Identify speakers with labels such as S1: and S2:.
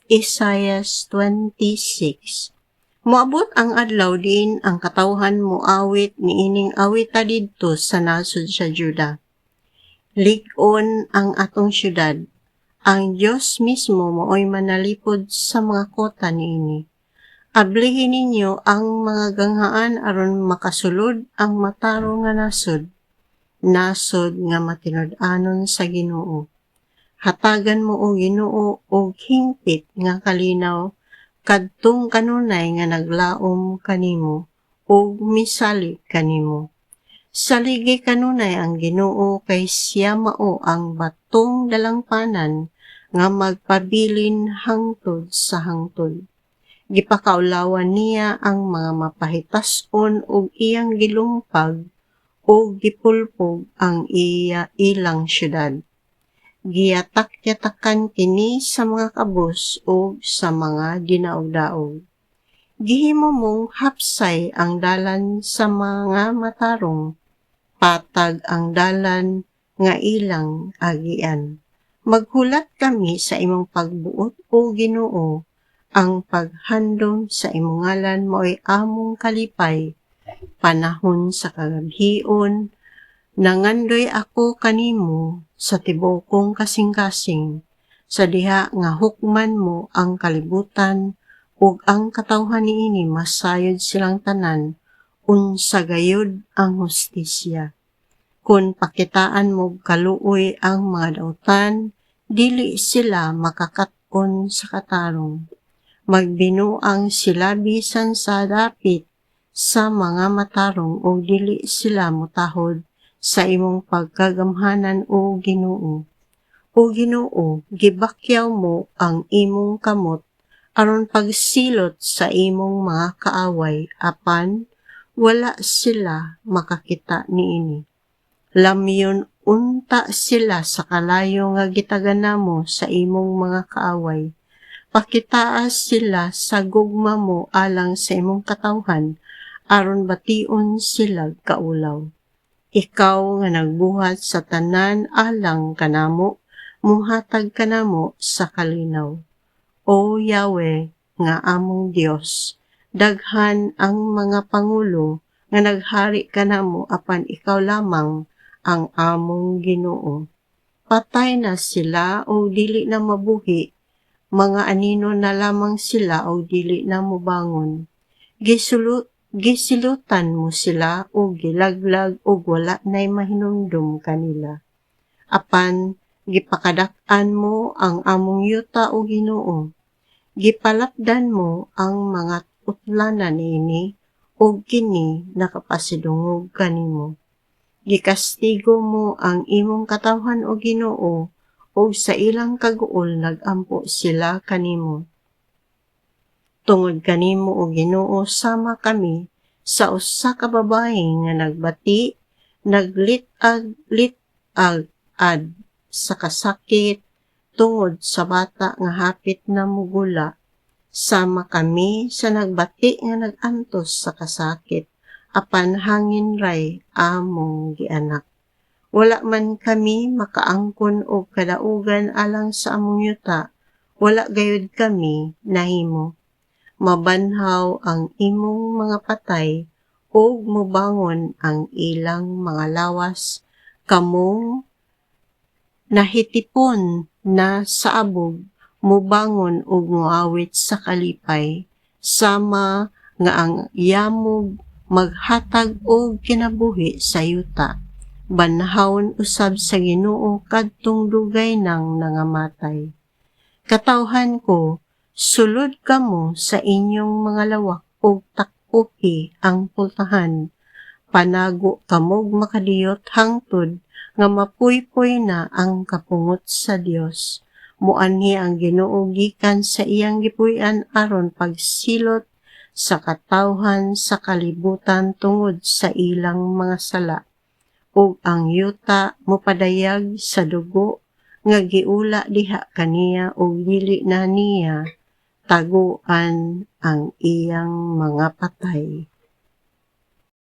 S1: Isaias 26. Moabot ang adlaw din ang katawhan mo awit niining awita didto sa nasod sa Juda. Lig-on ang atong syudad. Ang Dios mismo mooy manalipod sa mga kota niini. Ablihin ninyo ang mga ganghaan aron makasulod ang mataro nga nasod nga matinud-anon sa Ginoo. Hatagan mo o Ginoo og hingpit nga kalinaw kadtong kanunay nga naglaom kanimo ug misali kanimo. Saligi kanunay ang Ginoo kay siya mao ang batong dalangpanan nga magpabilin hangtod sa hangtod. Gipakaulawan niya ang mga mapahitas-on ug iyang gilumpag ug gipulpog ang ilang syudad. Giyatak-yatakan kini sa mga kabus ug sa mga dinaog-daog. Gihimo mong hapsay ang dalan sa mga matarong, patag ang dalan nga ilang agian. Maghulat kami sa imong pagbuot o Ginoo, ang paghandom sa imong ngalan mo'y among kalipay. Panahon sa kagabhion, nangandoy ako kanimo sa tibokong kasing-kasing, sa diha nga hukman mo ang kalibutan ug ang katawhan niini masayod silang tanan, unsa gayud ang hustisya. Kung pakitaan mo kaluoy ang mga dautan, dili sila makakaton sa katarong. Magbinuang sila bisan sa dapit sa mga matarong o dili sila mutahod sa imong pagkagamhanan o Ginoo. O Ginoo, gibakyaw mo ang imong kamot aron pagsilot sa imong mga kaaway apan wala sila makakita niini. Lamyon unta sila sa kalayo nga gitagan namo sa imong mga kaaway. Pakitaas sila sa gugma mo alang sa imong katawhan, aron bation sila kaulaw. Ikaw nga nagbuhat sa tanan alang kanamo, muhatag kanamo sa kalinaw. O Yahweh, nga among Dios, daghan ang mga pangulo nga naghari kanamo apan ikaw lamang ang among Ginoo. Patay na sila o dili na mabuhi, mga anino na lamang sila o dili na mobangon. Gisilutan mo sila o gilaglag o wala na'y mahinumdum kanila. Apan gipakadak-an mo ang among yuta o Ginoo. Gipalapdan mo ang mga utlanan niini o kini nakapasidungog kanimo. Gikastigo mo ang imong katawhan o Ginoo o sa ilang kaguol nagampo sila kanimo. Tungod kanimo o Ginoo sama kami sa usa ka babaye nga nagbati, naglitag-litag-ad sa kasakit tungod sa bata nga hapit na mugula. Sama kami sa nagbati nga nagantos sa kasakit, apan hangin ray among gianak. Wala man kami makaangkon og kadaugan alang sa among yuta, wala gayud kami nahimo. Mabanhaw ang imong mga patay, ug mobangon ang ilang mga lawas, kamong nahitipon na sa abog, mubangon ug moawit sa kalipay, sama nga ang yamog maghatag og kinabuhi sa yuta. Banhawon usab sa Ginoo kadtong dugay nang nangamatay. Katawhan ko, sulod kamo sa inyong mga lawak ug takupi ang pultahan. Panago kamog makadiyot hangtod nga mapuypoy na ang kapungot sa Dios. Muanhi ang Ginoo gikan sa iyang gipuy-an aron pagsilot sa katawhan sa kalibutan tungod sa ilang mga sala. Ug ang yuta mopadayag sa dugo nga giula diha kaniya ug dili na niya taguan ang iyang mga patay.